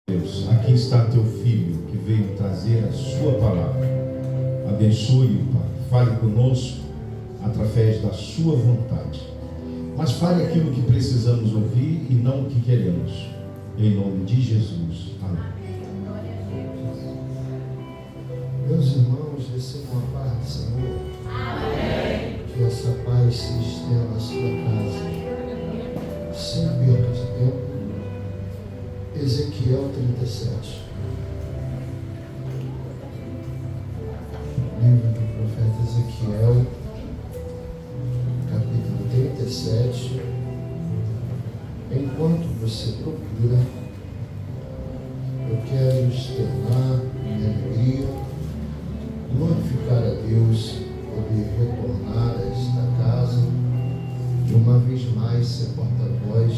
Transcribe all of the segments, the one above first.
Deus, aqui está teu filho que veio trazer a sua palavra. Abençoe-o, Pai. Fale conosco através da sua vontade. Mas fale aquilo que precisamos ouvir e não o que queremos. Em nome de Jesus. Amém. Meus irmãos, recebam a paz do Senhor. Amém. Que essa paz se estenda na sua casa. Sem perda de tempo. Ezequiel 37. Livro do profeta Ezequiel, capítulo 37. Enquanto você procura, eu quero externar minha alegria, glorificar a Deus, poder retornar a esta casa e uma vez mais ser porta-voz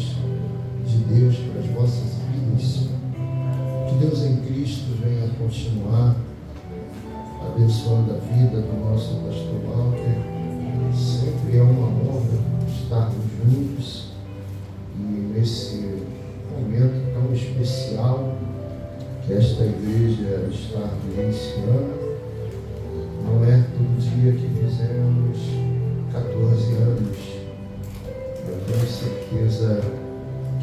de Deus para as vossas vidas. Que Deus em Cristo venha continuar abençoando a vida do nosso pastor Walter. Sempre é uma honra estarmos juntos e nesse momento tão especial que esta igreja está vivenciando. Não é todo dia que fizemos 14 anos. Eu tenho certeza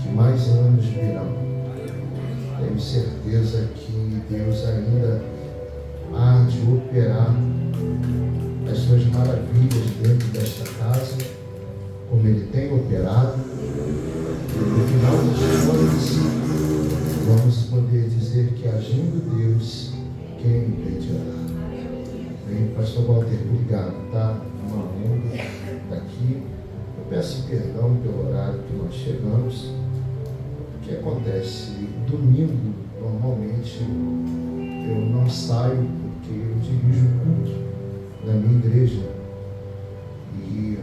que mais anos virão. Tenho certeza que Deus ainda há de operar as suas maravilhas dentro desta casa, como Ele tem operado. E no final das contas, vamos poder dizer que agindo Deus, quem impedirá? Bem, pastor Walter, obrigado, tá? Uma honra estar aqui. Eu peço perdão pelo horário que nós chegamos. O que acontece? Domingo, normalmente, eu não saio porque eu dirijo o culto na minha igreja. E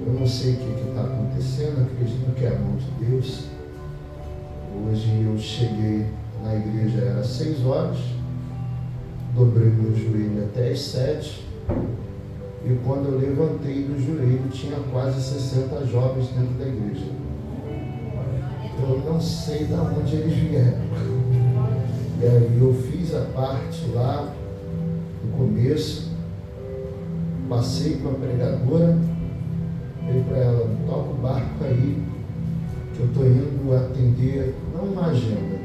eu não sei o que está acontecendo, acredito que é a mão de Deus. Hoje eu cheguei na igreja, era 6 horas, dobrei meu joelho até as 7. E quando eu levantei do joelho, tinha quase 60 jovens dentro da igreja. Eu não sei de onde eles vieram. E aí eu fiz a parte lá no começo, passei com a pregadora, falei para ela, toca o barco aí, que eu estou indo atender, não uma agenda,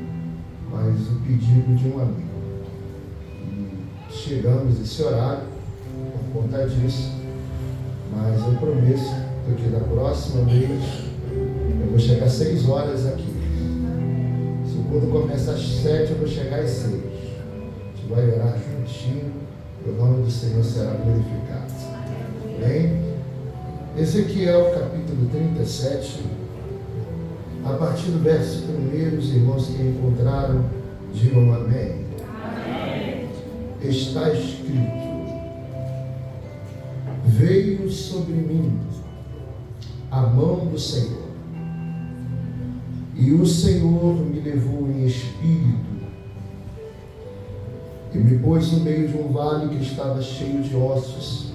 mas o pedido de um amigo. E chegamos esse horário, por conta disso, mas eu prometo que da próxima vez eu vou chegar às 6 horas aqui. Se o culto começa às 7, eu vou chegar às 6. A gente vai orar juntinho e o nome do Senhor será glorificado. Bem? Ezequiel capítulo 37, a partir do verso 1, os irmãos que encontraram, digam amém. Amém. Está escrito: veio sobre mim a mão do Senhor, e o Senhor me levou em espírito e me pôs no meio de um vale que estava cheio de ossos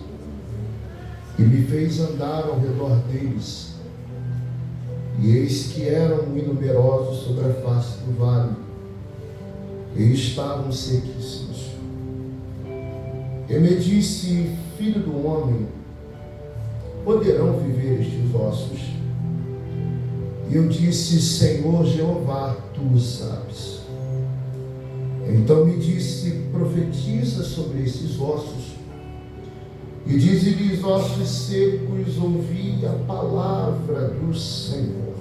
e me fez andar ao redor deles. E eis que eram muito numerosos sobre a face do vale e estavam sequíssimos. E me disse: filho do homem, poderão viver estes ossos? E eu disse: Senhor Jeová, tu o sabes. Então me disse: profetiza sobre esses ossos e dize-lhes: ossos secos, ouvi a palavra do Senhor.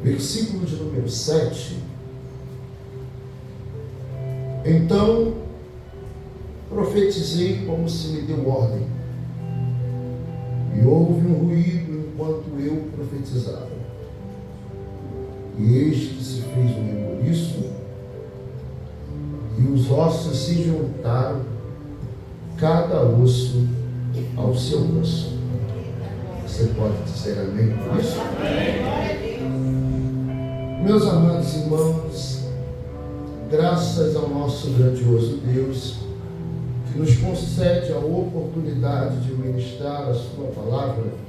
Versículo de número 7. Então profetizei como se me deu ordem, e houve um ruído enquanto eu profetizava. E eis que se fez um reboliço, e os ossos se juntaram, cada osso ao seu osso. Você pode dizer amém por isso? Meus amados irmãos, graças ao nosso grandioso Deus, que nos concede a oportunidade de ministrar a sua palavra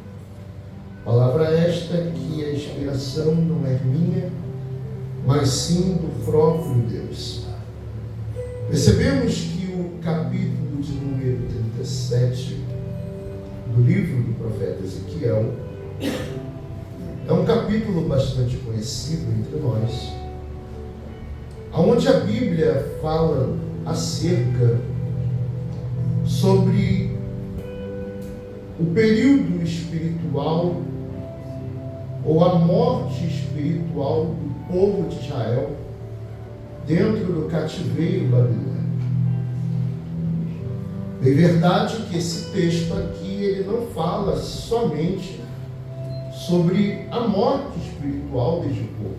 esta que a inspiração não é minha, mas sim do próprio Deus. Percebemos que o capítulo de número 37 do livro do profeta Ezequiel é um capítulo bastante conhecido entre nós, onde a Bíblia fala acerca sobre o período espiritual ou a morte espiritual do povo de Israel dentro do cativeiro babilônico. É verdade que esse texto aqui ele não fala somente sobre a morte espiritual deste povo.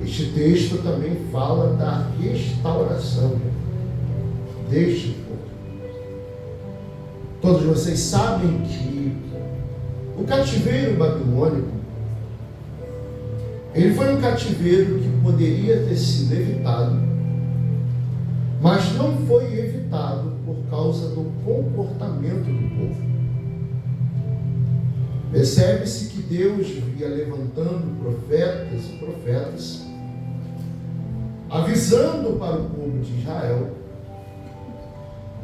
Este texto também fala da restauração deste povo. Todos vocês sabem que o cativeiro babilônico, ele foi um cativeiro que poderia ter sido evitado, mas não foi evitado por causa do comportamento do povo. Percebe-se que Deus via levantando profetas e profetas, avisando para o povo de Israel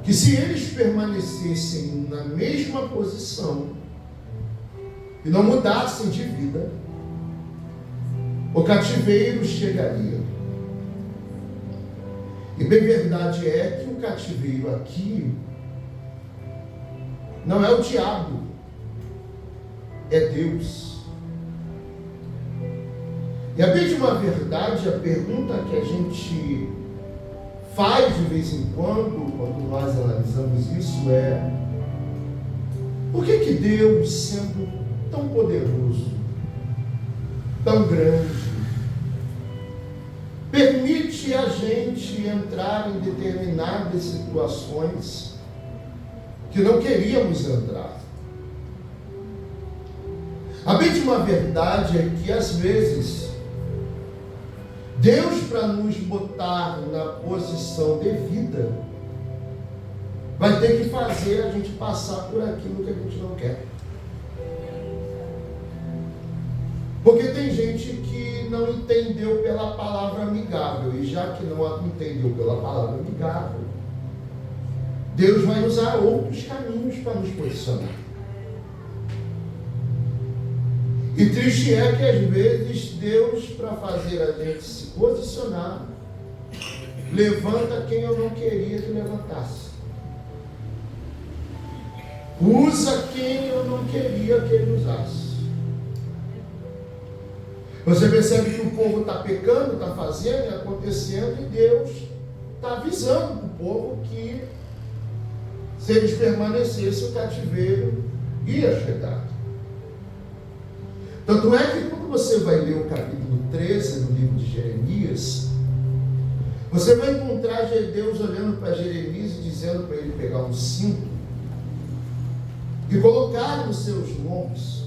que se eles permanecessem na mesma posição e não mudassem de vida, o cativeiro chegaria. E bem verdade é que o cativeiro aqui não é o diabo, é Deus. E a bem de uma verdade, a pergunta que a gente faz de vez em quando nós analisamos isso é: por que Deus, sendo tão poderoso, tão grande, permite a gente entrar em determinadas situações que não queríamos entrar? A bem de uma verdade é que às vezes Deus, para nos botar na posição devida, vai ter que fazer a gente passar por aquilo que a gente não quer. Porque tem gente que não entendeu pela palavra amigável, e já que não entendeu pela palavra amigável, Deus vai usar outros caminhos para nos posicionar. E triste é que às vezes Deus, para fazer a gente se posicionar, levanta quem eu não queria que levantasse. Usa quem eu não queria que ele usasse. Você percebe que o povo está pecando, está fazendo e acontecendo, e Deus está avisando para o povo que se eles permanecessem, o cativeiro ia chegar. Tanto é que quando você vai ler o capítulo 13 do livro de Jeremias, você vai encontrar Deus olhando para Jeremias e dizendo para ele pegar um cinto e colocar nos seus lombos.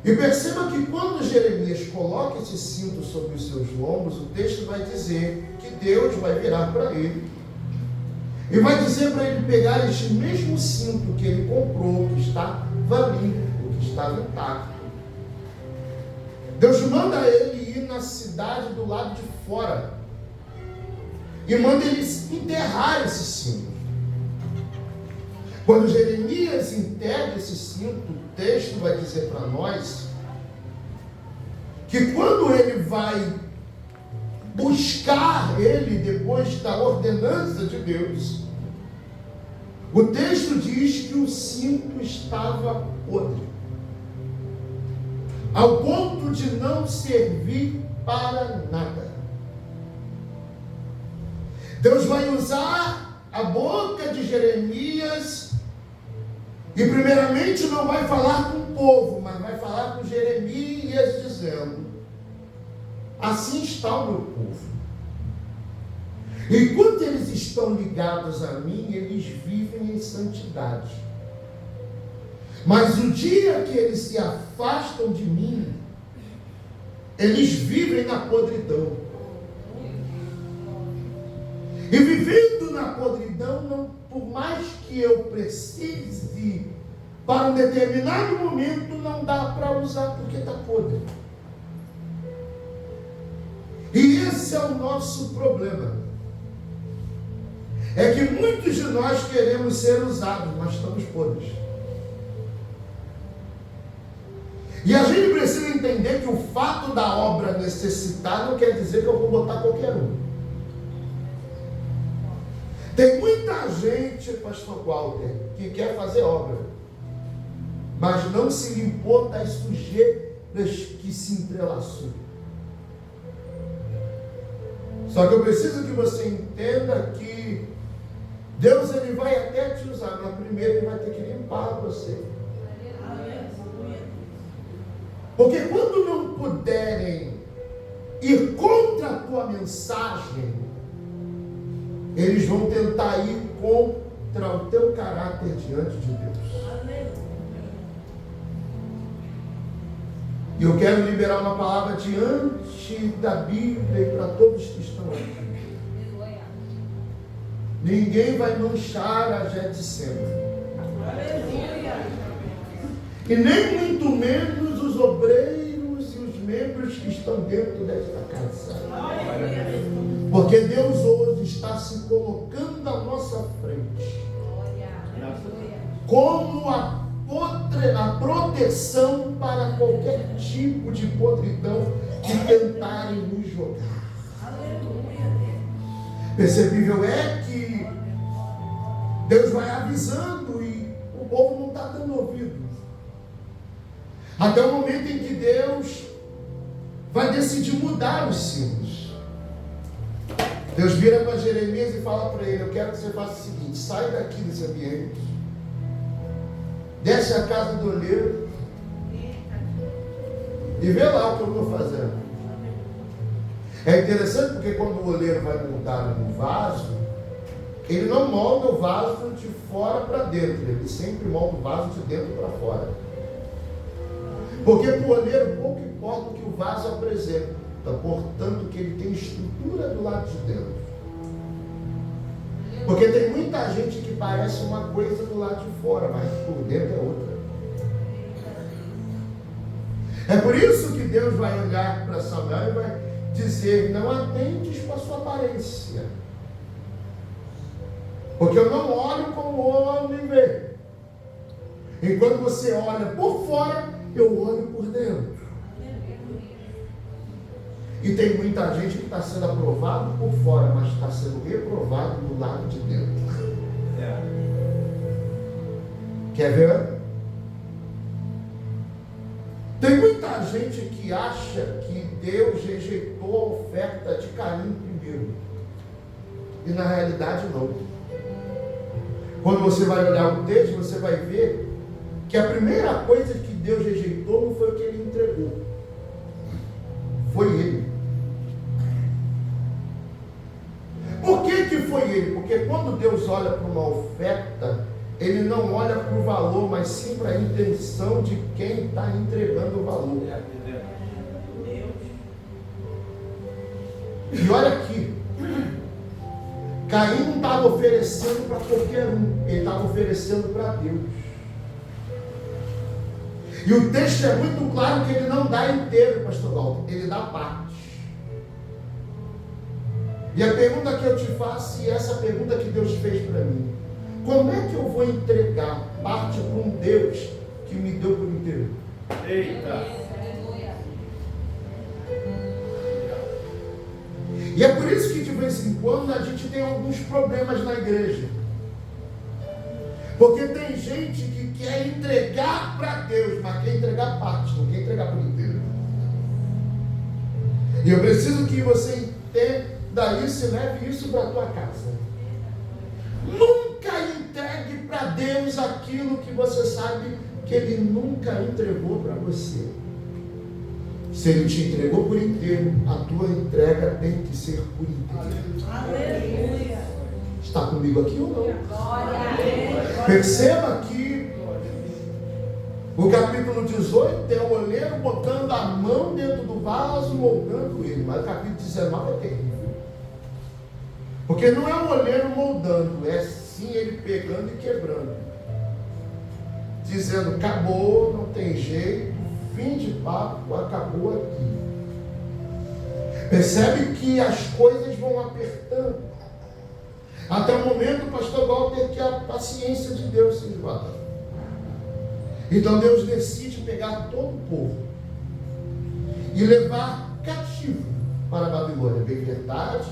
E perceba que quando Jeremias coloca esse cinto sobre os seus lombos, o texto vai dizer que Deus vai virar para ele e vai dizer para ele pegar este mesmo cinto que ele comprou, que estava limpo, que estava intacto. Deus manda ele ir na cidade do lado de fora e manda ele enterrar esse cinto. Quando Jeremias enterra esse cinto, o texto vai dizer para nós que quando ele vai buscar ele depois da ordenança de Deus, o texto diz que o cinto estava podre, ao ponto de não servir para nada. Deus vai usar a boca de Jeremias e primeiramente não vai falar com o povo, mas vai falar com Jeremias dizendo: assim está o meu povo. Enquanto eles estão ligados a mim, eles vivem em santidade. Mas o dia que eles se afastam de mim, eles vivem na podridão. E vivendo na podridão, não, por mais que eu precise, para um determinado momento, não dá para usar porque está podre. E esse é o nosso problema. É que muitos de nós queremos ser usados, mas estamos podres. E a gente precisa entender que o fato da obra necessitar não quer dizer que eu vou botar qualquer um. Tem muita gente, pastor Walter, que quer fazer obra, mas não se limpou das sujeiras que se entrelaçou. Só que eu preciso que você entenda que Deus ele vai até te usar, mas primeiro ele vai ter que limpar você. Porque quando não puderem ir contra a tua mensagem, eles vão tentar ir contra o teu caráter diante de Deus. E eu quero liberar uma palavra diante da Bíblia e para todos que estão aqui. Ninguém vai manchar a Getsêmani. E nem muito menos os obreiros e os membros que estão dentro desta casa. Porque Deus hoje está se colocando à nossa frente como a proteção para qualquer tipo de podridão que tentarem nos jogar. Percebível é que Deus vai avisando e o povo não está dando ouvido. Até o momento em que Deus vai decidir mudar os sinos. Deus vira para Jeremias e fala para ele: eu quero que você faça o seguinte, sai daqui desse ambiente, desce a casa do oleiro e vê lá o que eu estou fazendo. É interessante porque quando o oleiro vai moldar no vaso, ele não molda o vaso de fora para dentro, ele sempre molda o vaso de dentro para fora. Porque para o oleiro pouco importa o que o vaso apresenta, portanto que ele tem estrutura do lado de dentro. Porque tem muita gente que parece uma coisa do lado de fora, mas por dentro é outra. É por isso que Deus vai olhar para Samuel e vai dizer: não atentes para a sua aparência, porque eu não olho como o homem vê. Enquanto você olha por fora, eu olho por dentro. E tem muita gente que está sendo aprovado por fora, mas está sendo reprovado do lado de dentro. Quer ver? Tem muita gente que acha que Deus rejeitou a oferta de Caim primeiro. E na realidade não. Quando você vai olhar o texto, você vai ver que a primeira coisa que Deus rejeitou não foi o que ele entregou. Foi ele. Por que foi ele? Porque quando Deus olha para uma oferta, ele não olha para o valor, mas sim para a intenção de quem está entregando o valor. E olha aqui, Caim não estava oferecendo para qualquer um, ele estava oferecendo para Deus. E o texto é muito claro que ele não dá inteiro, pastor Walter, ele dá parte. E a pergunta que eu te faço, e essa pergunta que Deus fez para mim: como é que eu vou entregar parte para um Deus que me deu por inteiro? Eita! E é por isso que de vez em quando a gente tem alguns problemas na igreja. Porque tem gente que quer entregar para Deus, mas quer entregar parte, não quer entregar por inteiro. E eu preciso que você entenda isso e leve isso para a tua casa. Nunca entregue para Deus aquilo que você sabe que Ele nunca entregou para você. Se Ele te entregou por inteiro, a tua entrega tem que ser por inteiro. Aleluia. Está comigo aqui ou não? Perceba que o capítulo 18 é o oleiro botando a mão dentro do vaso, moldando ele. Mas o capítulo 19 é terrível. Porque não é o oleiro moldando, é sim ele pegando e quebrando. Dizendo: acabou, não tem jeito, fim de papo, acabou aqui. Percebe que as coisas vão apertando. Até o momento o pastor Walter, que a paciência de Deus se esvai. Então Deus decide pegar todo o povo e levar cativo para a Babilônia. Bem verdade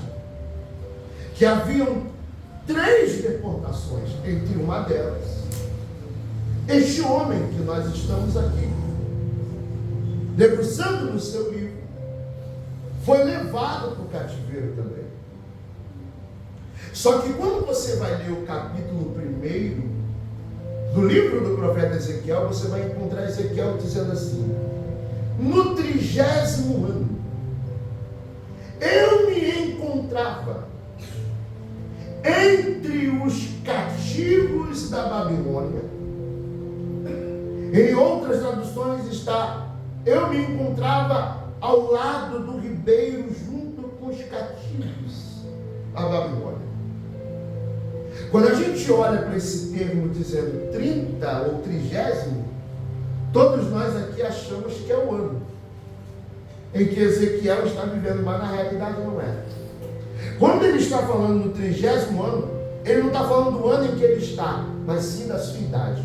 que haviam 3 deportações, entre uma delas este homem que nós estamos aqui debruçando no seu livro foi levado para o cativeiro também. Só que quando você vai ler o capítulo 1 do livro do profeta Ezequiel, você vai encontrar Ezequiel dizendo assim: no 30º ano eu me encontrava entre os cativos da Babilônia. Em outras traduções está: eu me encontrava ao lado do ribeiro junto com os cativos da Babilônia. Quando a gente olha para esse termo dizendo 30 ou 30º, todos nós aqui achamos que é o ano em que Ezequiel está vivendo, mas na realidade não é. Quando ele está falando no 30º ano, ele não está falando do ano em que ele está, mas sim da sua idade.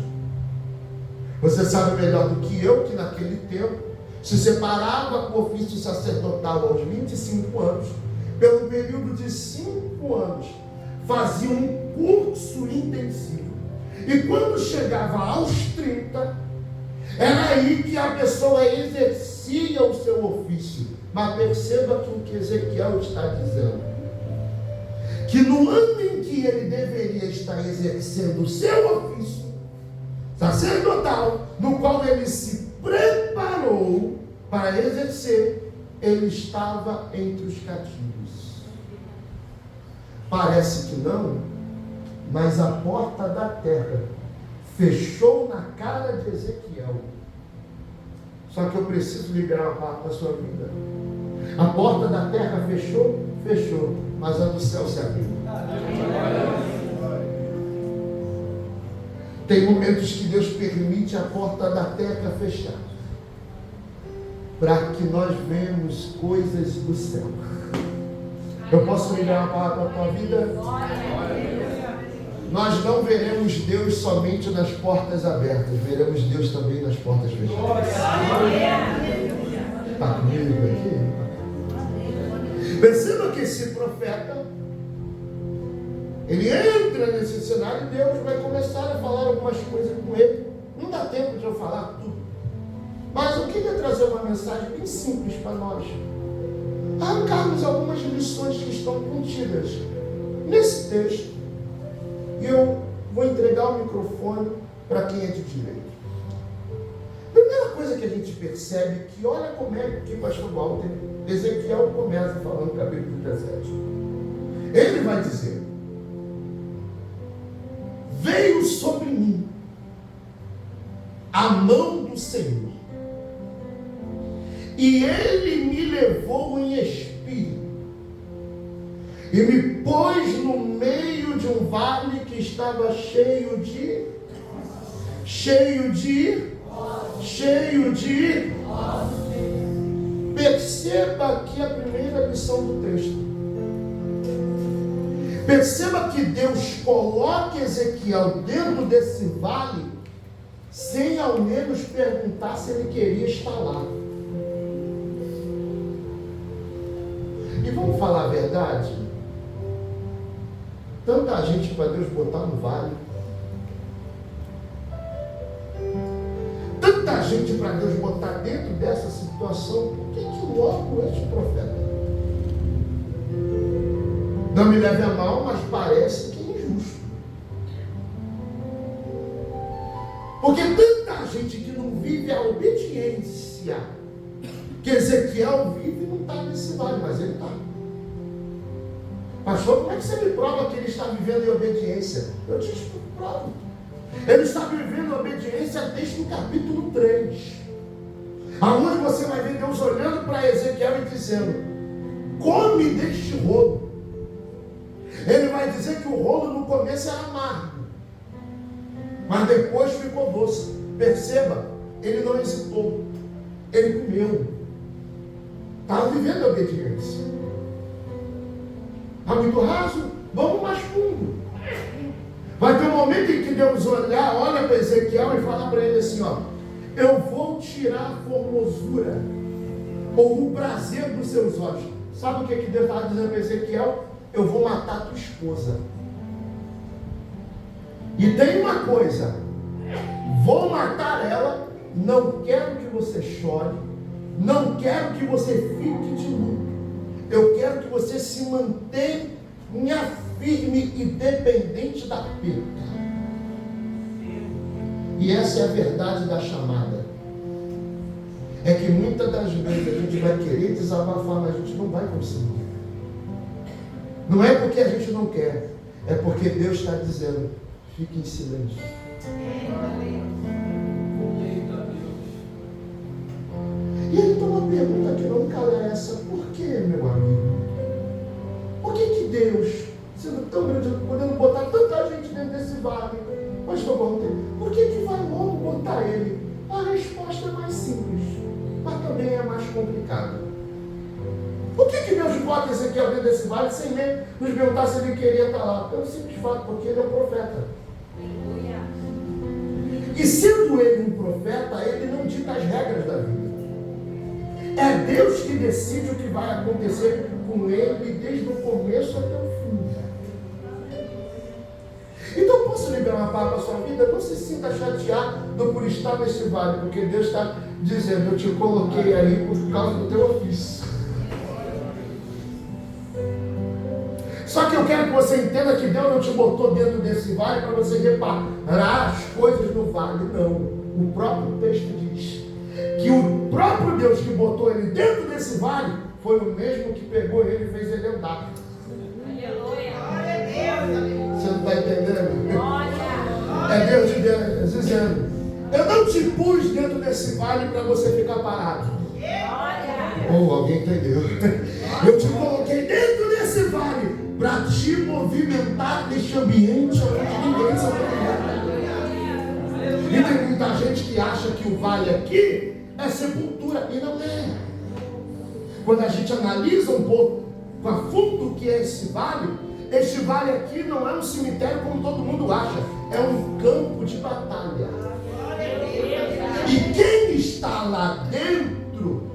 Você sabe melhor do que eu que naquele tempo se separava com o ofício sacerdotal aos 25 anos, pelo período de 5 anos, fazia um curso intensivo. E quando chegava aos 30, era aí que a pessoa exercia o seu ofício. Mas perceba que o que Ezequiel está dizendo, que no ano em que ele deveria estar exercendo o seu ofício sacerdotal, no qual ele se preparou para exercer, ele estava entre os cativos. Parece que não, mas a porta da terra fechou na cara de Ezequiel. Só que eu preciso liberar uma palavra para a sua vida. A porta da terra fechou, mas a do céu se abriu. Tem momentos que Deus permite a porta da terra fechar, para que nós vemos coisas do céu. Eu posso liberar uma palavra para a tua vida? Nós não veremos Deus somente nas portas abertas, veremos Deus também nas portas fechadas. Está comigo aqui? Perceba que esse profeta, ele entra nesse cenário e Deus vai começar a falar algumas coisas com ele. Não dá tempo de eu falar tudo, mas eu queria trazer uma mensagem bem simples para nós, arrancarmos algumas lições que estão contidas nesse texto. E eu vou entregar o microfone para quem é de direito. Primeira coisa que a gente percebe é que, olha como é que o pastor Walter, Ezequiel começa falando no capítulo 17. Ele vai dizer: veio sobre mim a mão do Senhor, e Ele me levou em espírito, e me pôs no meio de um vale que estava cheio de Perceba aqui a primeira lição do texto. Perceba que Deus coloca Ezequiel dentro desse vale sem ao menos perguntar se ele queria estar lá. E vamos falar a verdade? Tanta gente para Deus botar no vale, tanta gente para Deus botar dentro dessa situação. Por que logo este profeta? Não me leve a mal, mas parece que é injusto. Porque tanta gente que não vive a obediência que Ezequiel vive não está nesse vale, mas ele está. Pastor, como é que você me prova que ele está vivendo em obediência? Eu te provo. Ele está vivendo em obediência desde o capítulo 3. Aonde você vai ver Deus olhando para Ezequiel e dizendo: come deste rolo. Ele vai dizer que o rolo no começo era amargo, mas depois ficou doce. Perceba, ele não hesitou, ele comeu. Estava vivendo a obediência. Está muito raso? Vamos mais fundo. Vai ter um momento em que Deus olha para Ezequiel e fala para ele assim, ó, eu vou tirar a formosura ou o prazer dos seus olhos. Sabe o que Deus estava dizendo para Ezequiel? Eu vou matar a tua esposa. E tem uma coisa, vou matar ela, não quero que você chore, não quero que você fique de luto, eu quero que você se mantenha firme e dependente da perda. E essa é a verdade da chamada. É que muitas das vezes a gente vai querer desabafar, mas a gente não vai conseguir. Não é porque a gente não quer, é porque Deus está dizendo, fique em silêncio. E ele tem uma pergunta que não cala essa, por que, meu amigo? Por que Deus, sendo tão grande, podendo botar tanta gente dentro desse vale, pastor Walter, por que vai logo botar ele? A resposta é mais simples, mas também é mais complicada. Por que Deus bota Ezequiel dentro desse vale sem nem nos perguntar se ele queria estar lá? Pelo simples fato, porque ele é um profeta. E sendo ele um profeta, ele não dita as regras da vida. É Deus que decide o que vai acontecer com ele desde o começo até o fim. Então posso liberar uma palavra para a sua vida? Não se sinta chateado por estar nesse vale, porque Deus está dizendo, eu te coloquei aí por causa do teu ofício. Só que eu quero que você entenda que Deus não te botou dentro desse vale para você reparar as coisas no vale, não. O próprio texto diz que o próprio Deus que botou ele dentro desse vale foi o mesmo que pegou ele e fez ele andar. Você não está entendendo? É Deus dizendo, eu não te pus dentro desse vale para você ficar parado. Alguém entendeu? Eu te coloquei dentro desse vale para te movimentar neste ambiente onde ninguém se movimenta. E tem muita gente que acha que o vale aqui é sepultura, e não é. Quando a gente analisa um pouco a fundo o que é esse vale aqui não é um cemitério como todo mundo acha, é um campo de batalha. E quem está lá dentro,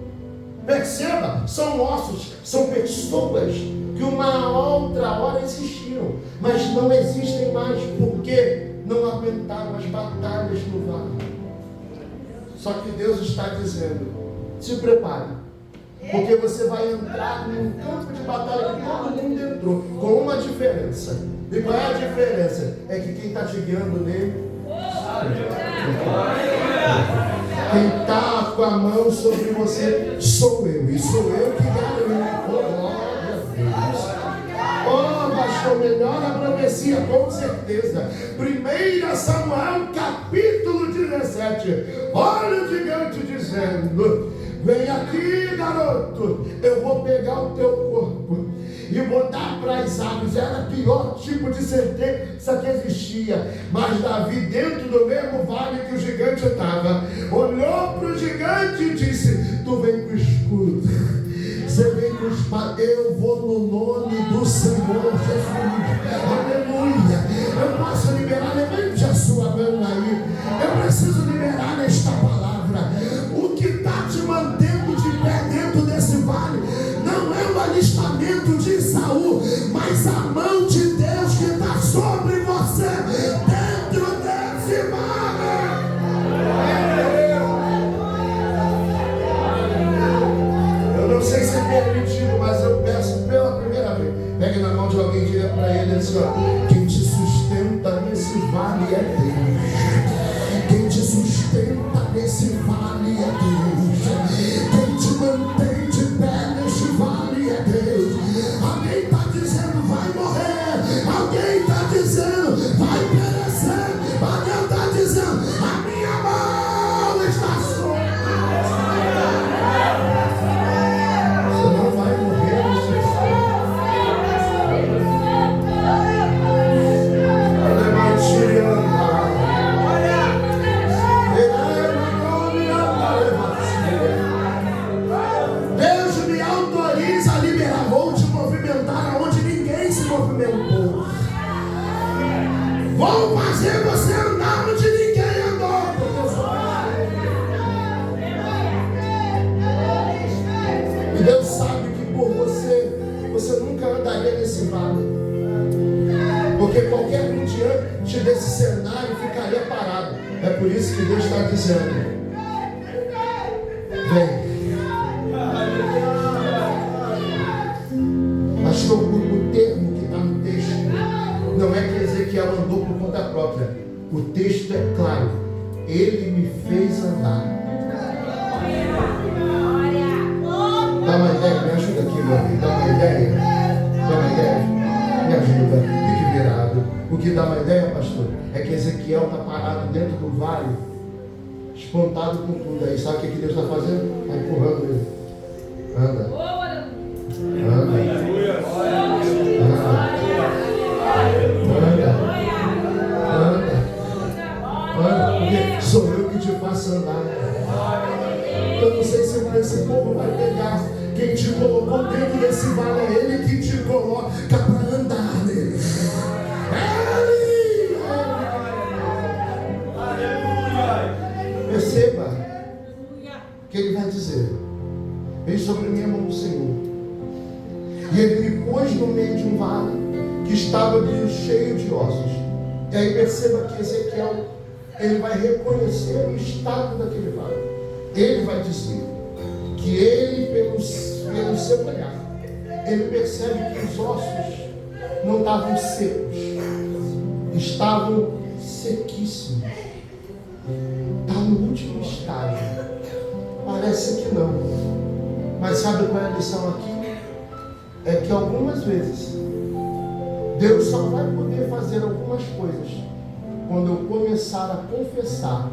perceba, são ossos, são pessoas que uma outra hora existiram, mas não existem mais, porque não aguentaram as batalhas no vale. Só que Deus está dizendo, se prepare, porque você vai entrar num campo de batalha que todo mundo entrou, com uma diferença. E qual é a diferença? É que quem está te guiando nele, quem está com a mão sobre você, sou eu, e sou eu que garanto. Glória a Deus. Pastor, melhor a profecia, com certeza. 1 Samuel, capítulo 17. Olha o gigante dizendo, vem aqui, garoto, eu vou pegar o teu corpo e botar para as aves. Era o pior tipo de sentença que existia. Mas Davi, dentro do mesmo vale que o gigante estava, olhou para o gigante e disse, tu vem com o escudo, você vem com os padrões, eu vou no nome do Senhor Jesus. Aleluia. Eu posso liberar, levante a sua mão aí. Eu preciso liberar esta palavra. O que está te mantendo de pé dentro desse vale não é o alistamento de Saul, mas a mão de Deus que está sobre você dentro desse vale. Eu não sei se é permitido, mas eu peço pela primeira vez. Pegue na mão de alguém e diga para ele assim, ó, quem te sustenta nesse vale é Deus. Quem te sustenta nesse vale é Deus. Quem te mantém de pé nesse vale é Deus. Alguém está dizendo vai morrer. Alguém está dizendo vai perecer. Alguém está dizendo a minha mão está sobre. Você não vai morrer. Vou fazer você andar onde ninguém andou. E Deus sabe que por você nunca andaria nesse vale. Porque qualquer um diante desse cenário ficaria parado. É por isso que Deus está dizendo: vem. Pastor, o termo que está no texto não é que Ezequiel andou por conta própria. O texto é claro: ele me fez andar. Dá uma ideia, me ajuda aqui, meu amigo. Dá uma ideia. Me ajuda. Fique virado. O que dá uma ideia, pastor, é que Ezequiel está parado dentro do vale, espantado com tudo. Aí sabe o que Deus está fazendo? Está empurrando ele. Anda. Porque sou eu que te faço andar. Eu não sei se esse povo vai pegar. Quem te colocou dentro desse vale é ele que te coloca para andar nele. Perceba que ele vai dizer: vem sobre mim a mão do Senhor. E ele me pôs no meio de um vale que estava cheio de ossos. E aí perceba que Ezequiel, ele vai reconhecer o estado daquele vale. Ele vai dizer que ele, pelo seu olhar, ele percebe que os ossos não estavam secos, estavam sequíssimos. Está no último estágio. Parece que não. Mas sabe qual é a lição aqui? É que algumas vezes Deus só vai poder fazer algumas coisas quando eu começar a confessar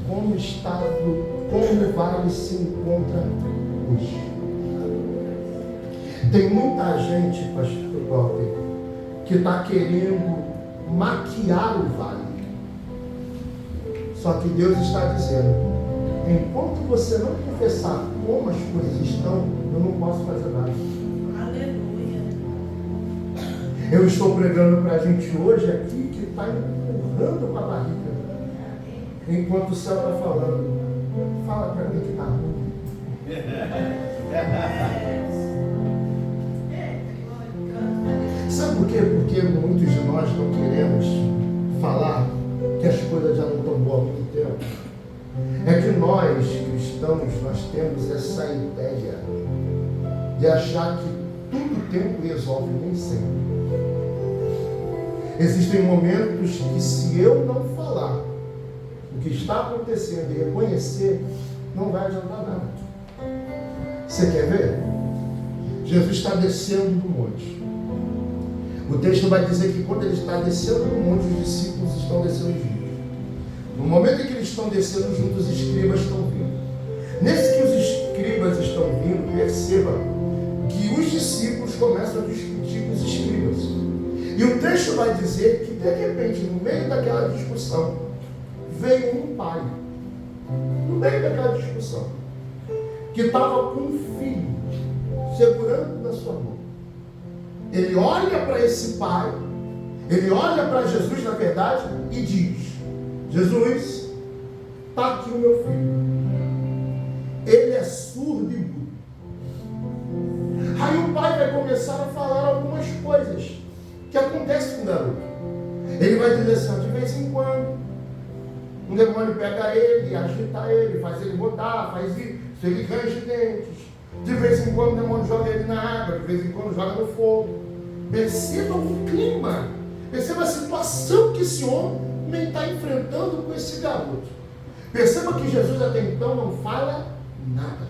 como o vale se encontra hoje. Tem muita gente, pastor Walter, que está querendo maquiar o vale. Só que Deus está dizendo: enquanto você não confessar como as coisas estão, eu não posso fazer nada. Aleluia. Eu estou pregando para a gente hoje aqui que está empurrando com a barriga, enquanto o céu está falando: fala para mim que está ruim. Sabe por quê? Porque muitos de nós não queremos falar que as coisas já não estão boas há muito tempo. É que nós, cristãos, nós temos essa ideia de achar que tudo tempo resolve, nem sempre. Existem momentos que, se eu não falar o que está acontecendo e reconhecer, não vai adiantar nada. Você quer ver? Jesus está descendo do monte. O texto vai dizer que quando ele está descendo do monte, os discípulos estão descendo juntos. No momento em que eles estão descendo juntos, os escribas estão vindo. Nesse que os escribas estão vindo, perceba que os discípulos começam a discutir com os escribas. E o texto vai dizer que, de repente, no meio daquela discussão, veio um pai. No meio daquela discussão, que estava com um filho, segurando na sua mão. Ele olha para esse pai, ele olha para Jesus, na verdade, e diz: Jesus, está aqui o meu filho. Ele é surdo e mudo. Aí o pai vai começar a falar algumas coisas que acontecem com o garoto. Ele vai dizer assim: de vez em quando, um demônio pega ele, agita ele, faz ele rodar, faz isso, ele range dentes. De vez em quando o demônio joga ele na água, de vez em quando joga no fogo. Perceba o clima, perceba a situação que esse homem está enfrentando com esse garoto. Perceba que Jesus até então não fala nada.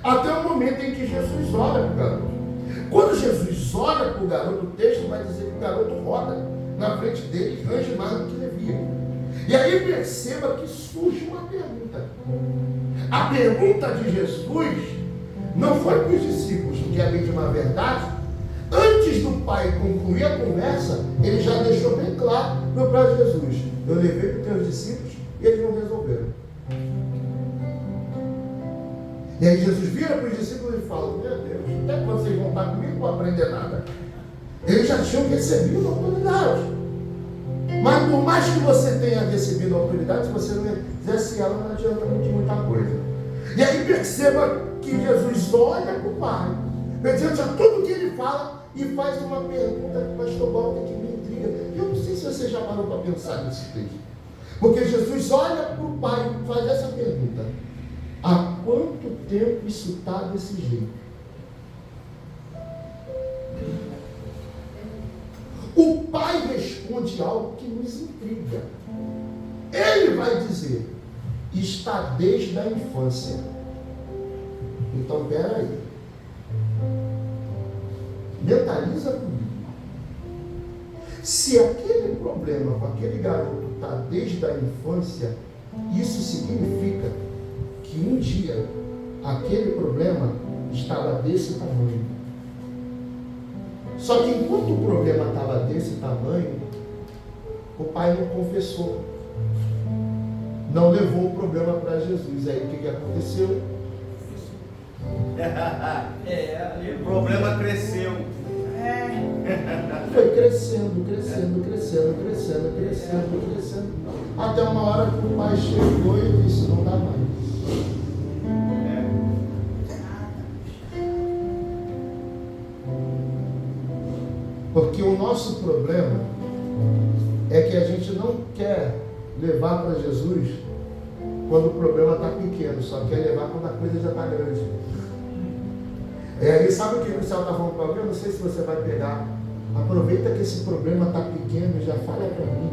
Até o momento em que Jesus olha para o garoto. Quando Jesus olha para o garoto, o texto vai dizer que o garoto roda na frente dele e range mais do que devia. E aí perceba que surge uma pergunta. A pergunta de Jesus não foi para os discípulos, porque além de uma verdade, antes do pai concluir a conversa, ele já deixou bem claro para Jesus: eu levei para os teus discípulos e eles não resolveram. E aí Jesus vira para os discípulos e fala: meu Deus, até quando vocês vão estar comigo, não vou aprender nada. Eles já tinham recebido a oportunidade. Mas por mais que você tenha recebido a autoridade, se você não exerce ela, não adianta de muita coisa. E aí perceba que Jesus olha para o Pai, mediante a tudo que ele fala, e faz uma pergunta que o pastor Walter que me intriga. Eu não sei se você já parou para pensar nesse texto. Porque Jesus olha para o Pai e faz essa pergunta: há quanto tempo isso está desse jeito? O Pai responde algo que nos intriga. Ele vai dizer: está desde a infância. Então, peraí. Mentaliza comigo. Se aquele problema com aquele garoto está desde a infância, isso significa que um dia aquele problema estava desse tamanho. Só que enquanto o problema estava desse tamanho, o pai não confessou, não levou o problema para Jesus. Aí o que aconteceu? O problema cresceu. Foi crescendo, até uma hora que o pai chegou e disse: não dá mais. Porque o nosso problema é que a gente não quer levar para Jesus quando o problema está pequeno, só quer levar quando a coisa já está grande. E aí, sabe o que o céu está falando para alguém? Eu não sei se você vai pegar. Aproveita que esse problema está pequeno e já fala para mim.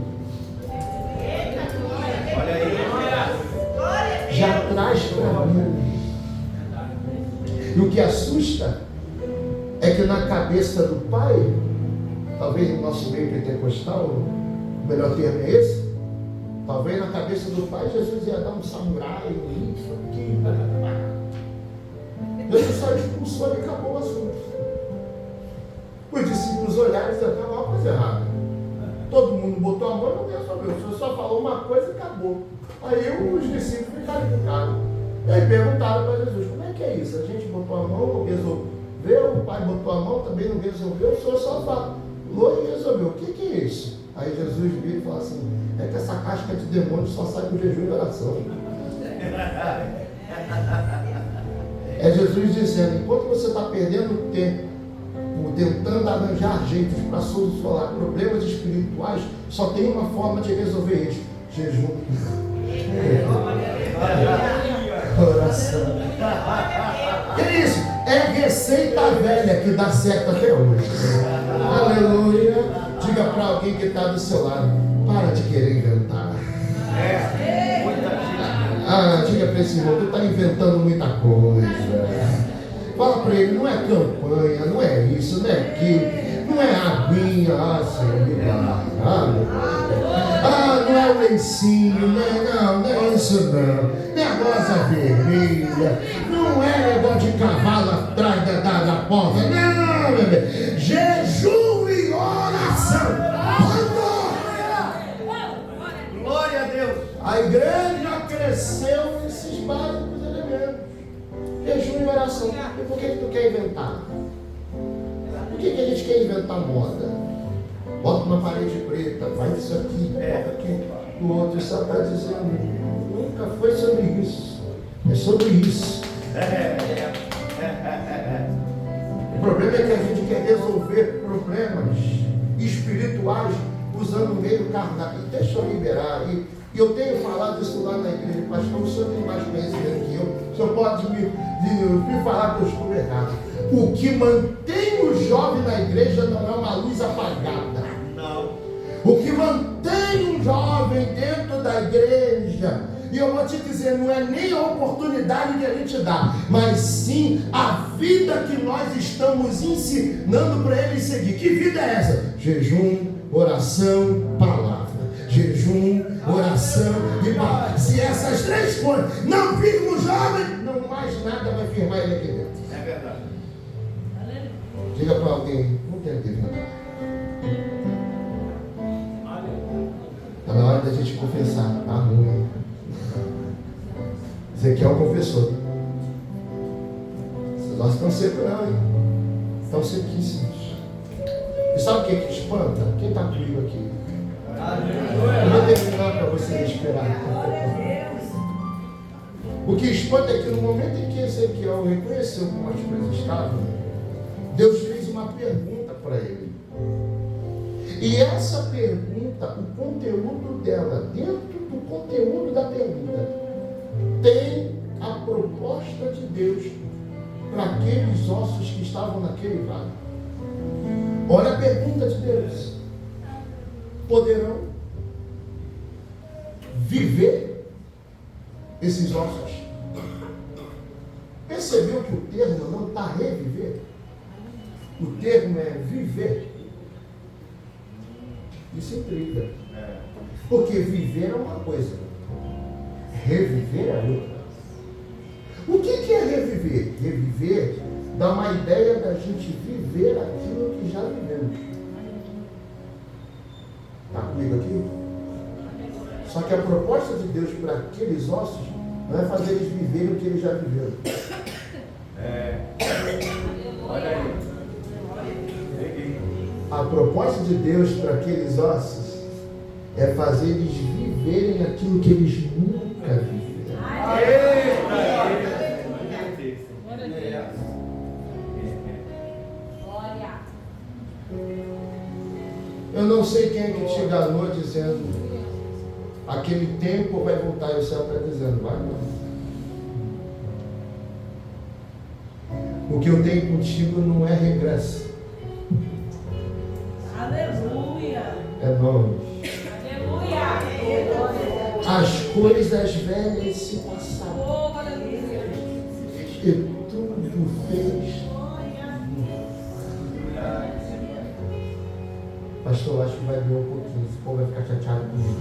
Olha aí. Já traz para mim. E o que assusta é que na cabeça do pai, talvez no nosso meio pentecostal, o melhor termo é esse, talvez na cabeça do pai Jesus ia dar um samurai, isso aqui. Jesus só expulsou e acabou o assunto. Os discípulos olharam e disseram: estava uma coisa errada. Todo mundo botou a mão e não resolveu. O Senhor só falou uma coisa e acabou. Aí os discípulos ficaram encucados. E aí perguntaram para Jesus: como é que é isso? A gente botou a mão, não resolveu. O pai botou a mão, também não resolveu. O Senhor só falou e resolveu. O que é isso? Aí Jesus viu e falou assim: é que essa casca de demônio só sai com jejum e oração. É Jesus dizendo: enquanto você está perdendo tempo tentando arranjar jeitos para solucionar problemas espirituais, só tem uma forma de resolver isso: jejum. Oração. É isso. É receita velha que dá certo até hoje. Aleluia. Diga para alguém que está do seu lado: para de querer inventar. Diga para esse irmão: tu está inventando muita coisa. Fala para ele: não é campanha, não é isso, não é aquilo, não é aguinha, Senhor. Não é o lencinho, não é isso não. Não é rosa vermelha, não é negócio de cavalo atrás da porta, não, meu bem. Jejum e oração. Glória a Deus. A igreja cresceu nesses básicos elementos: jejum e oração. E por que tu quer inventar? Por que a gente quer inventar moda? Bota uma parede preta, faz isso aqui, bota aqui, o outro. Só está dizendo: nunca foi sobre isso. É sobre isso. O problema é que a gente quer resolver problemas espirituais usando o meio carnal. E deixa eu liberar aí. E eu tenho falado isso lá na igreja: pastor, o senhor tem mais conhecimento que eu. O senhor pode me falar que eu estou errado. O que mantém o jovem na igreja não é uma luz apagada. Não. O que mantém um jovem dentro da igreja, e eu vou te dizer, não é nem a oportunidade que a gente dá, mas sim a vida que nós estamos ensinando para ele seguir. Que vida é essa? Jejum, oração, palavra. Jejum, oração e palavra. Se essas três coisas não firmam o jovem, não mais nada vai firmar ele aqui dentro. É verdade. Diga para alguém: não tem que inventar. Está na hora da gente confessar. Está ruim. Ezequiel confessou. Esses ossos estão secos não, hein? Estão sequíssimos. E sabe o que espanta? Quem está comigo aqui? Eu vou terminar para você respirar. O que espanta é que no momento em que Ezequiel reconheceu como as coisas estavam, Deus fez uma pergunta para ele. E essa pergunta, o conteúdo dela, dentro do conteúdo da pergunta, tem a proposta de Deus para aqueles ossos que estavam naquele vale. Olha a pergunta de Deus: poderão viver esses ossos? Percebeu que o termo não está reviver? O termo é viver. Isso intriga. Porque viver é uma coisa, reviver é outra. O que é reviver? Reviver dá uma ideia da gente viver aquilo que já vivemos. Está comigo aqui? Só que a proposta de Deus para aqueles ossos não é fazer eles viverem o que eles já viveram. Olha aí. A proposta de Deus para aqueles ossos é fazer eles viverem aquilo que eles nunca viveram. Eu não sei quem é que te enganou dizendo aquele tempo vai voltar, e o céu está dizendo, vai não. O que eu tenho contigo não é regresso. Aleluia. É longe. Aleluia. As coisas velhas se passaram. Oh, aleluia. E tudo fez. Pastor, acho que vai doer um pouquinho. Esse povo vai ficar chateado comigo.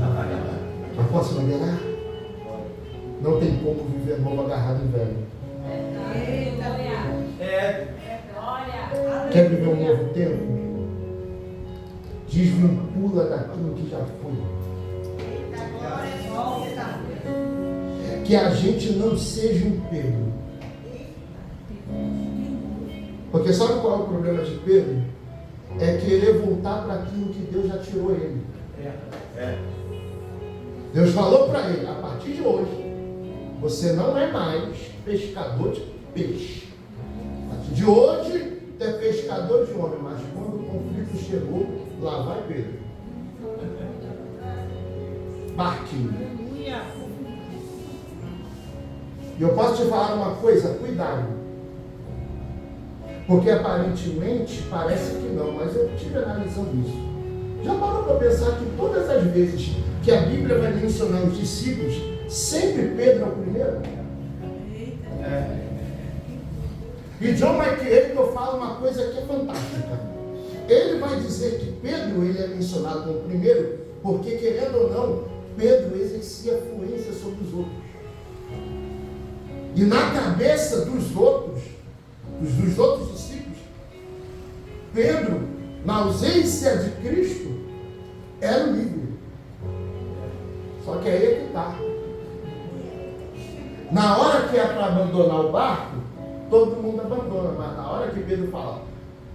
Mas posso liberar? Não tem como viver novo agarrado em velho. Quer viver um novo tempo? Desvincula daquilo que já foi. Que a gente não seja um Pedro. Porque sabe qual é o problema de Pedro? É querer voltar para aquilo que Deus já tirou ele. Deus falou para ele: a partir de hoje, você não é mais pescador de peixe. A partir de hoje, você é pescador de homem. Mas quando o conflito chegou, lá vai Pedro. Barquinho. E eu posso te falar uma coisa: cuidado. Porque aparentemente parece que não, mas eu estive analisando isso. Já parou para pensar que todas as vezes que a Bíblia vai mencionar os discípulos, sempre Pedro é o primeiro? E John MacArthur fala uma coisa que é fantástica. Ele vai dizer que Pedro ele é mencionado como primeiro, porque querendo ou não, Pedro exercia fluência sobre os outros. E na cabeça dos outros discípulos, Pedro, na ausência de Cristo, era o líder. Só que aí é que está. Na hora que é para abandonar o barco, todo mundo abandona. Mas na hora que Pedro fala,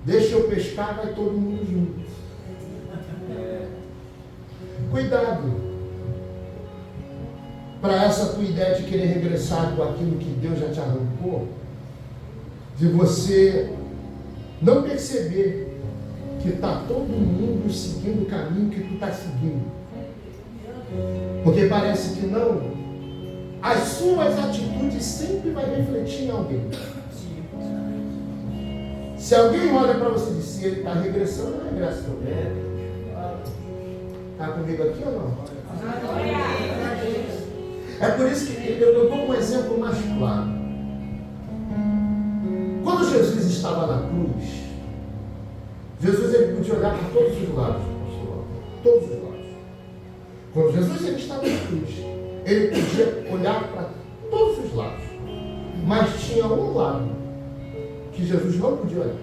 deixa eu pescar, vai todo mundo junto. Cuidado. Para essa tua ideia de querer regressar com aquilo que Deus já te arrancou, de você não perceber que está todo mundo seguindo o caminho que tu está seguindo. Porque parece que não. As suas atitudes sempre vai refletir em alguém. Se alguém olha para você e diz, se ele está regressando, não regressa também. Está comigo aqui ou não? É por isso que eu dou um exemplo mais claro. Quando Jesus estava na cruz, Jesus ele podia olhar para todos os lados, pastor, todos os lados. Quando Jesus ele estava na cruz, ele podia olhar para todos os lados, mas tinha um lado que Jesus não podia olhar,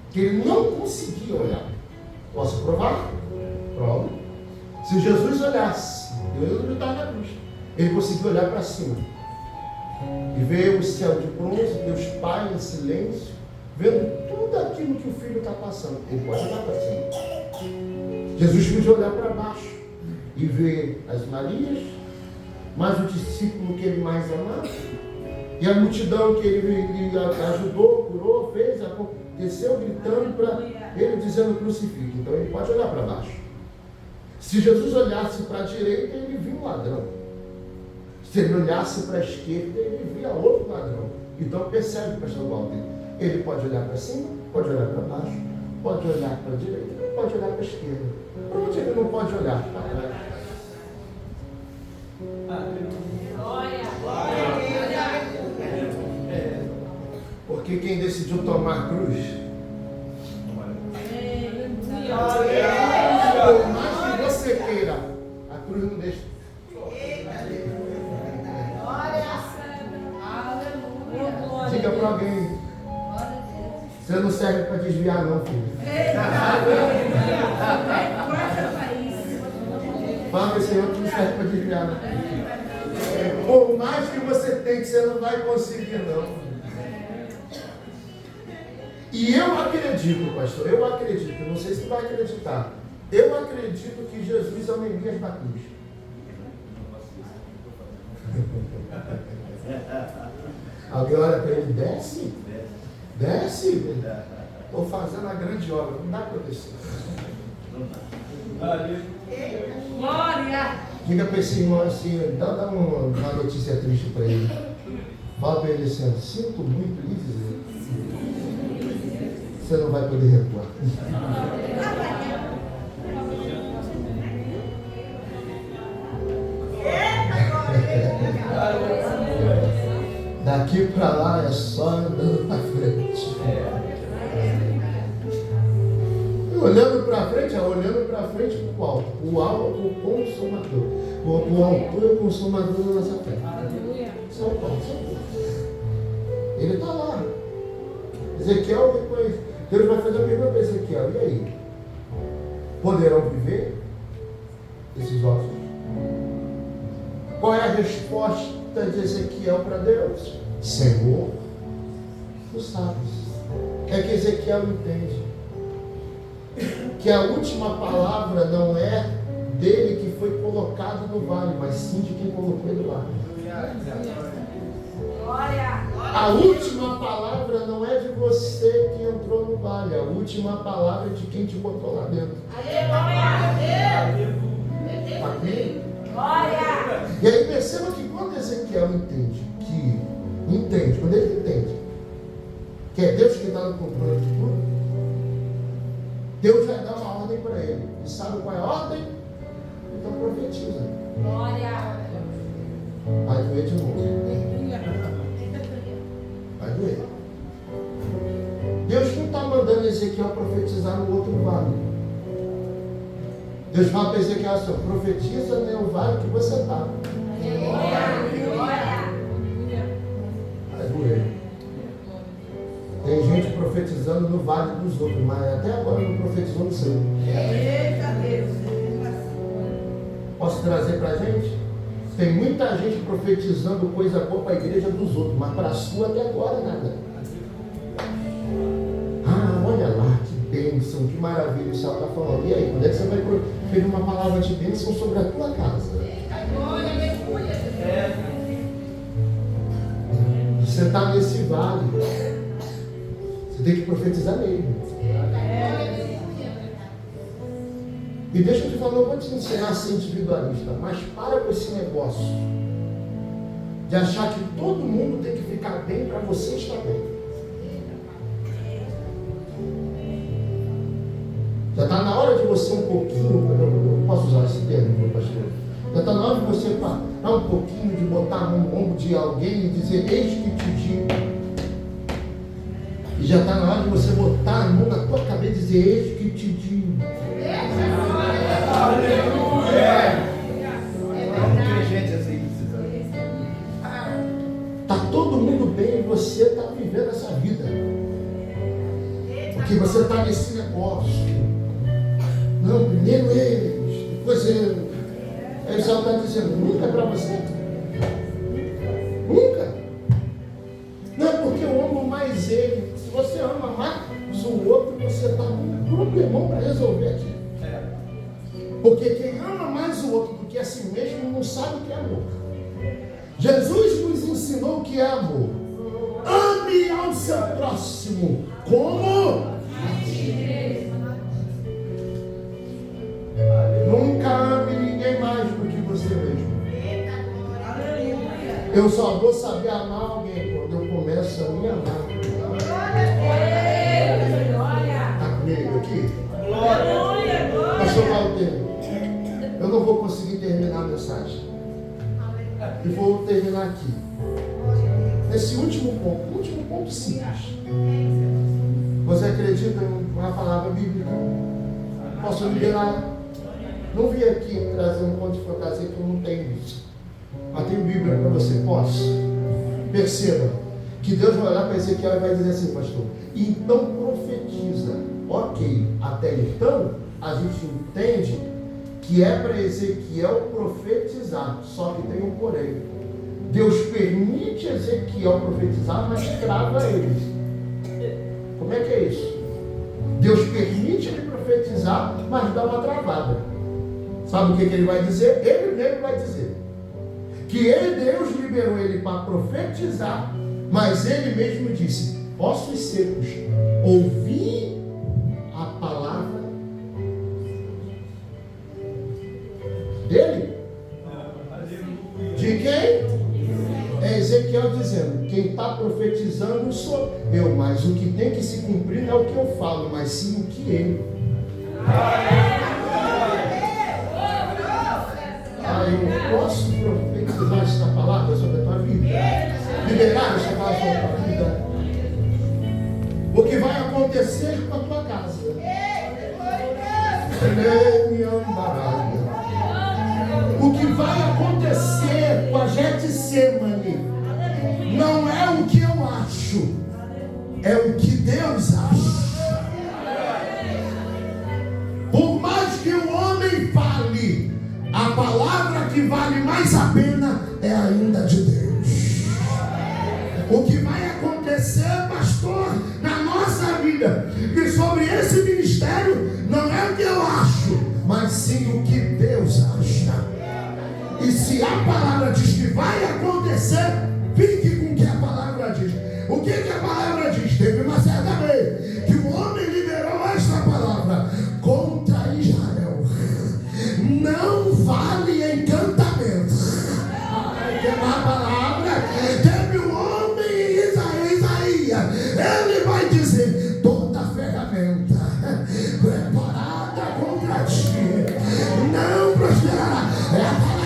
que ele não conseguia olhar. Posso provar? Prova. Se Jesus olhasse, Deus não estava na cruz, ele conseguia olhar para cima e ver o céu de bronze, Deus Pai em silêncio, vendo tudo aquilo que o Filho está passando. Ele pode olhar para cima. Jesus podia olhar para baixo e ver as Marias, mais o discípulo que ele mais amava, e a multidão que ele ajudou, curou, fez, aconteceu, gritando para ele, dizendo crucifique. Então ele pode olhar para baixo. Se Jesus olhasse para a direita, ele via um ladrão. Se ele olhasse para a esquerda, ele via outro ladrão. Então percebe, pastor Walter, ele pode olhar para cima, pode olhar para baixo, pode olhar para a direita, pode olhar para a esquerda. Para onde ele não pode olhar? Para trás. Porque quem decidiu tomar a cruz, por mais que você queira, a cruz não deixa. Diga para alguém, você não serve para desviar não, filho. Fala esse outro não serve para desviar não. Por mais que você tente, você não vai conseguir não. E eu acredito, pastor, não sei se você vai acreditar, eu acredito que Jesus é o Neemias da cruz. Alguém olha para ele, desce? Desce? Estou fazendo a grande obra, não dá para descer. Glória! Diga para esse irmão assim, dá uma notícia triste para ele. Fala para ele assim, sinto muito lhe dizer. Você não vai poder recuar. Daqui para lá é só andando para frente. Olhando para frente, olhando para frente para o alto. O alto, o consumador. O autor e o consumador da nossa fé. Isso é o alto. Ele está lá. Ezequiel depois. Deus vai fazer uma pergunta para Ezequiel. E aí? Poderão viver esses ossos? Qual é a resposta de Ezequiel para Deus? Senhor, tu sabes. É que Ezequiel entende que a última palavra não é dele que foi colocado no vale, mas sim de quem colocou ele lá. A última palavra não é de você que entrou no vale, a última palavra é de quem te botou lá dentro. Amém? E aí perceba que quando Ezequiel quando ele entende que é Deus que está no controle de tudo, Deus vai dar uma ordem para ele. E sabe qual é a ordem? Então profetiza. Vai doer de novo. Vai doer. Deus não está mandando Ezequiel profetizar no outro vale. Deus fala para Ezequiel assim, profetiza no vale que você está. Vai doer. Tem gente profetizando no vale dos outros, mas até agora não profetizou no seu. Eita Deus. Posso trazer para a gente? Tem muita gente profetizando coisa boa para a igreja dos outros, mas para a sua até agora nada. Ah, olha lá, que bênção, que maravilha o céu está falando. E aí, quando é que você vai proferir uma palavra de bênção sobre a tua casa? Você está nesse vale. Você tem que profetizar nele. E deixa eu te falar, eu vou te ensinar a ser individualista, mas para com esse negócio de achar que todo mundo tem que ficar bem para você estar bem. Já está na hora de você um pouquinho, eu posso usar esse termo, meu pastor? Já está na hora de você parar um pouquinho, de botar a mão no ombro de alguém e dizer, eis que te digo. E já está na hora de você botar a mão na tua cabeça e dizer, eis que te digo. Está todo mundo bem e você está vivendo essa vida. Porque você está nesse negócio. Não, primeiro eles, depois eu. Aí o céu está dizendo, nunca é para você. Nunca. Não é porque eu amo mais ele. Se você ama mais o outro, você está com um problemão para resolver aqui. Porque quem ama mais o outro do que a si mesmo não sabe o que é amor. Jesus nos ensinou o que é amor. Ame ao seu próximo como a ti mesmo. Nunca ame ninguém mais do que você mesmo. Eu só vou saber amar alguém quando eu começo a me amar. Está comigo aqui? Pastor Valdir, eu não vou conseguir terminar a mensagem. E vou terminar aqui. Nesse último ponto simples. Você acredita em uma palavra bíblica? Posso liberar? Não vim aqui trazer um conto de fantasia que eu não tenho isso. Mas tem Bíblia para você. Posso? Perceba que Deus vai olhar para Ezequiel e vai dizer assim, pastor, então profetiza. Ok, até então a gente entende que é para Ezequiel profetizar, só que tem um porém. Deus permite Ezequiel profetizar, mas trava ele. Como é que é isso? Deus permite ele profetizar, mas dá uma travada. Sabe o que ele vai dizer? Ele mesmo vai dizer que Deus liberou ele para profetizar, mas ele mesmo disse, ossos secos, ouvi a palavra dele? De quem? É Ezequiel dizendo, quem está profetizando sou eu, mas o que tem que se cumprir não é o que eu falo, mas sim o que ele. Eu posso profetizar esta palavra sobre a tua vida? Liberar esta palavra sobre a tua vida? O que vai acontecer com a tua casa? O que vai acontecer com a Getsemane não é o que eu acho, é o que Deus acha. Por mais que o homem fale, a palavra que vale mais a pena é ainda de Deus. O que vai acontecer, pastor, na nossa vida, que sobre esse ministério não é o que eu acho, mas sim o que Deus acha. E se a palavra diz que vai acontecer, fique com o que a palavra diz. O que a palavra diz? Teve uma certa vez que o homem liberou esta palavra contra Israel. Não vale encantamento. Tem uma palavra, teve um homem Isaías, ele vai dizer, toda ferramenta preparada contra ti não prosperará. É a palavra.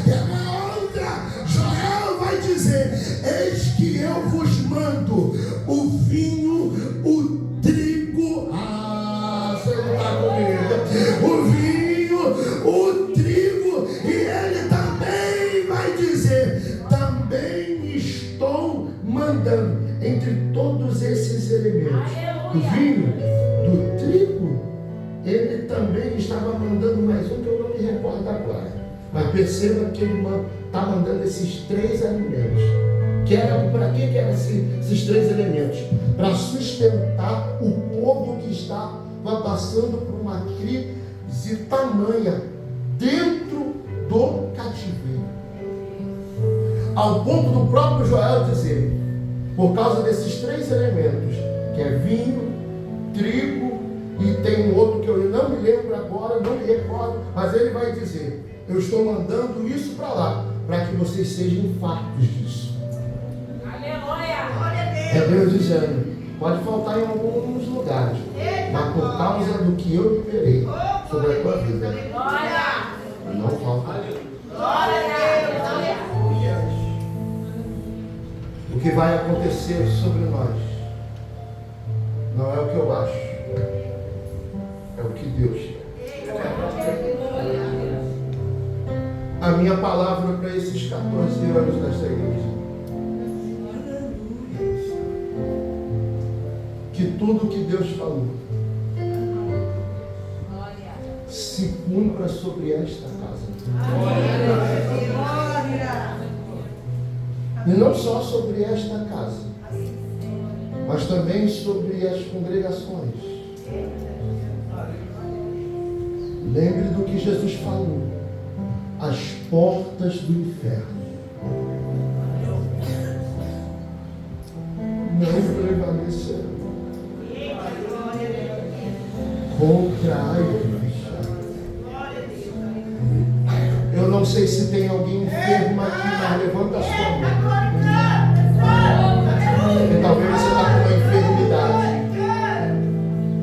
Tem uma outra, Joel vai dizer, eis que eu vos mando o vinho, o trigo, você não está comigo, o vinho, o trigo, e ele também vai dizer, também estou mandando entre todos esses elementos, do vinho, do trigo, ele também estava mandando mais um que eu não me recordo agora, mas perceba que ele está mandando esses 3 alimentos, que era para que eram esses 3 elementos? Para sustentar o povo que estava passando por uma crise tamanha dentro do cativeiro, ao ponto do próprio Joel dizer, por causa desses 3 elementos, que é vinho, trigo, e tem um outro que eu não me lembro agora, não me recordo, mas ele vai dizer, eu estou mandando isso para lá, para que vocês sejam fartos disso. É Deus dizendo, pode faltar em alguns lugares, mas por causa do que eu liberei sobre a tua vida, não falta. O que vai acontecer sobre nós não é o que eu acho, é o que Deus quer. A minha palavra para esses 14 anos desta igreja, que tudo que Deus falou se cumpra sobre esta casa. E não só sobre esta casa, mas também sobre as congregações. Lembre do que Jesus falou. As portas do inferno não prevalecerão contra a igreja. Eu não sei se tem alguém enfermo aqui, mas levanta a sua mão. E talvez você está com uma enfermidade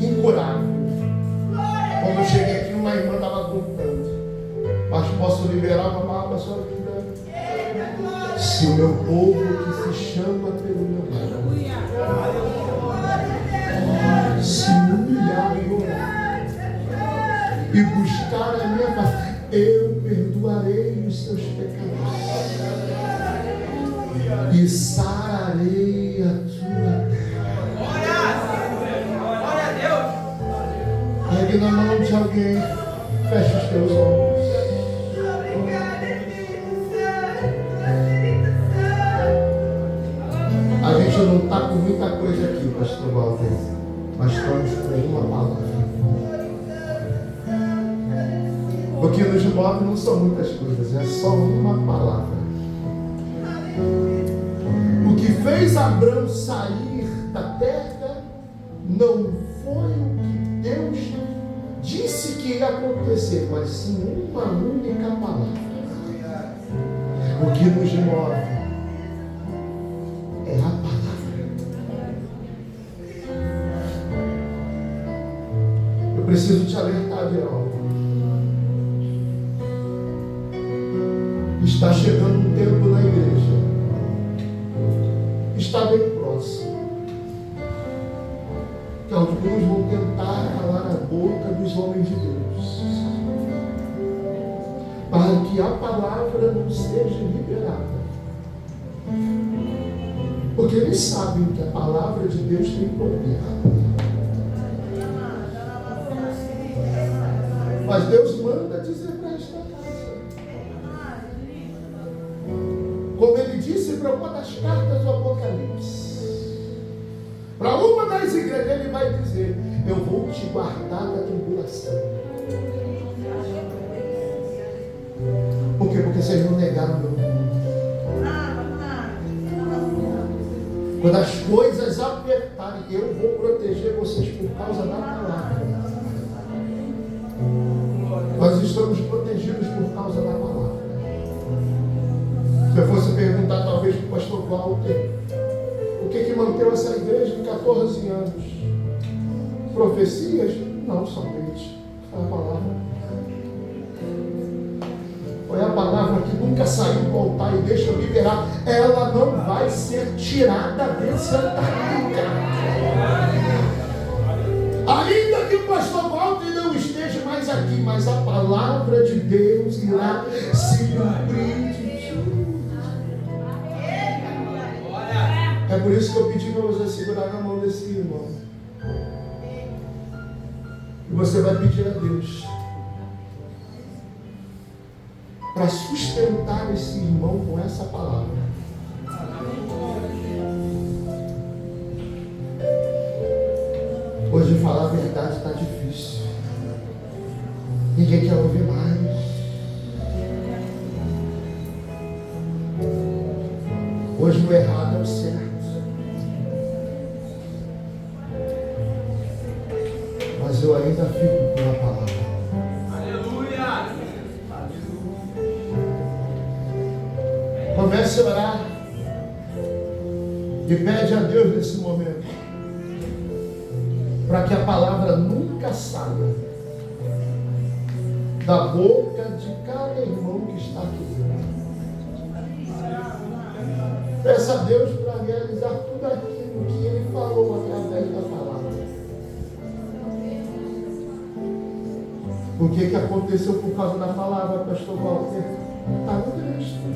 incurável. Quando eu cheguei aqui, uma irmã estava contando. Mas posso liberar uma palavra para a sua vida? Se o meu povo que se chama pelo meu nome se humilhar e orar e buscar a minha face, eu perdoarei os seus pecados e sararei a tua terra. Glória a Deus. Pegue na mão de alguém, feche os teus olhos. A gente não está com muita coisa aqui, pastor Walter, mas estamos com uma palavra. O que nos move não são muitas coisas, é só uma palavra. O que fez Abraão sair da terra não foi o que Deus disse que ia acontecer, mas sim uma única palavra. O que nos move é a palavra. Eu preciso te alertar de algo. Está chegando um tempo na igreja. Está bem próximo. Que alguns vão tentar calar a boca dos homens de Deus, para que a palavra não seja liberada. Porque eles sabem que a palavra de Deus tem poder. Mas Deus manda dizer para esta casa, como Ele disse para uma das cartas do Apocalipse, para uma das igrejas, Ele vai dizer: eu vou te guardar da tribulação. Por quê? Porque vocês não negaram meu nome. Quando as coisas apertarem, eu vou proteger vocês por causa da palavra. Nós estamos protegidos por causa da palavra. Se eu fosse perguntar talvez para o pastor Walter, o que manteve essa igreja em 14 anos? Profecias? Não, somente. Foi a palavra. Foi a palavra que nunca saiu do altar, e deixa eu liberar. Ela não vai ser tirada desse altar nunca. Ainda que o pastor Walter não esteja mais aqui, mas a palavra de Deus irá se cumprir de ti. É por isso que eu pedi para você segurar na mão desse irmão. E você vai pedir a Deus para sustentar esse irmão com essa palavra. Hoje falar a verdade está difícil. Ninguém quer ouvir mais. Hoje o errado é o certo. Mas eu ainda fico com a palavra. Aleluia! Comece a orar e pede a Deus nesse momento para que a palavra nunca saia da boca de cada irmão que está aqui dentro. Peça a Deus para realizar tudo aquilo que Ele falou através da palavra. O que aconteceu por causa da palavra, pastor Walter? Está no texto.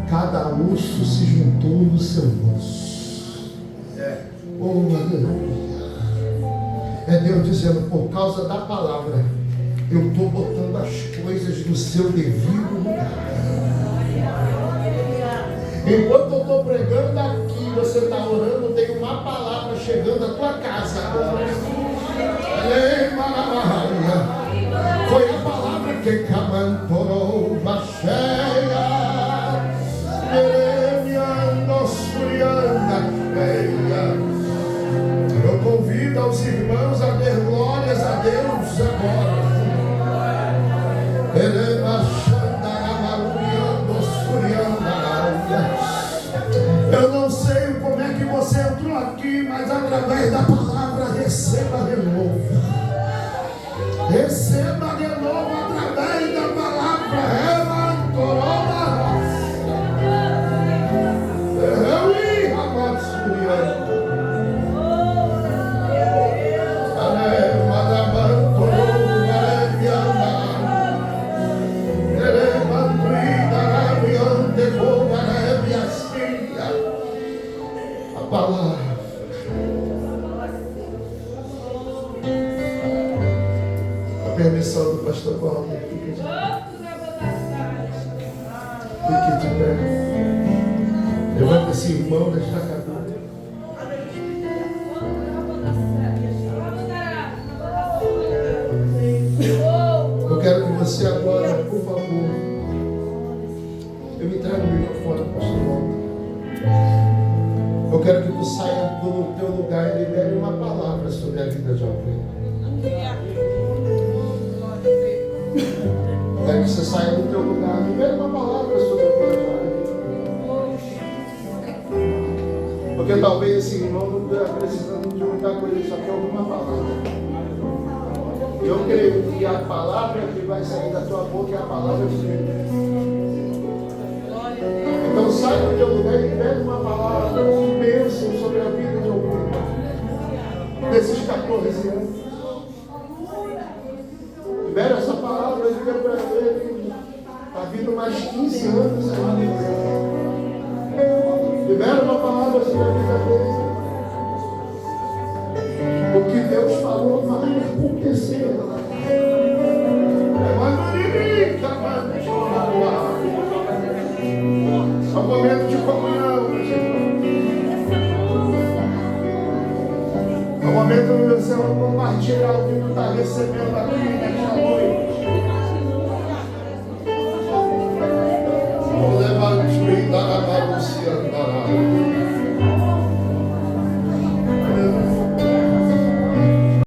Cada osso se juntou no seu osso. Oh, aleluia. É Deus dizendo: por causa da palavra, eu estou botando as coisas no seu devido lugar. Enquanto eu estou pregando aqui, você está orando, tem uma palavra chegando à tua casa. que camantorou baixeia, ando surianda, eu convido aos irmãos a dar glórias a Deus agora. Eu não sei como é que você entrou aqui, mas através da palavra receba de novo. Receba de novo através da palavra. A palavra. A permissão do pastor Walter. Fique de pé. Levanta esse irmão desta cadeira. Eu quero que você agora, por favor, eu me trago o microfone, pastor Walter. Eu quero que tu saia do teu lugar e libere uma palavra sobre a vida de alguém. Eu quero que você saia do teu lugar e libere uma palavra sobre a vida de alguém. Porque talvez esse irmão não esteja precisando de muita coisa, só que alguma palavra. Eu creio que a palavra que vai sair da tua boca é a palavra de Deus. Então sai do teu lugar e pede uma palavra de bênção sobre a vida de alguém desses 14 anos. Libera essa palavra e diga para ele: está vindo mais 15 anos. Libera uma palavra sobre a vida dele. O que Deus falou vai acontecer. É um momento de comunhão, meus irmãos. É um momento de você compartilhar o que tu está recebendo aqui nesta noite.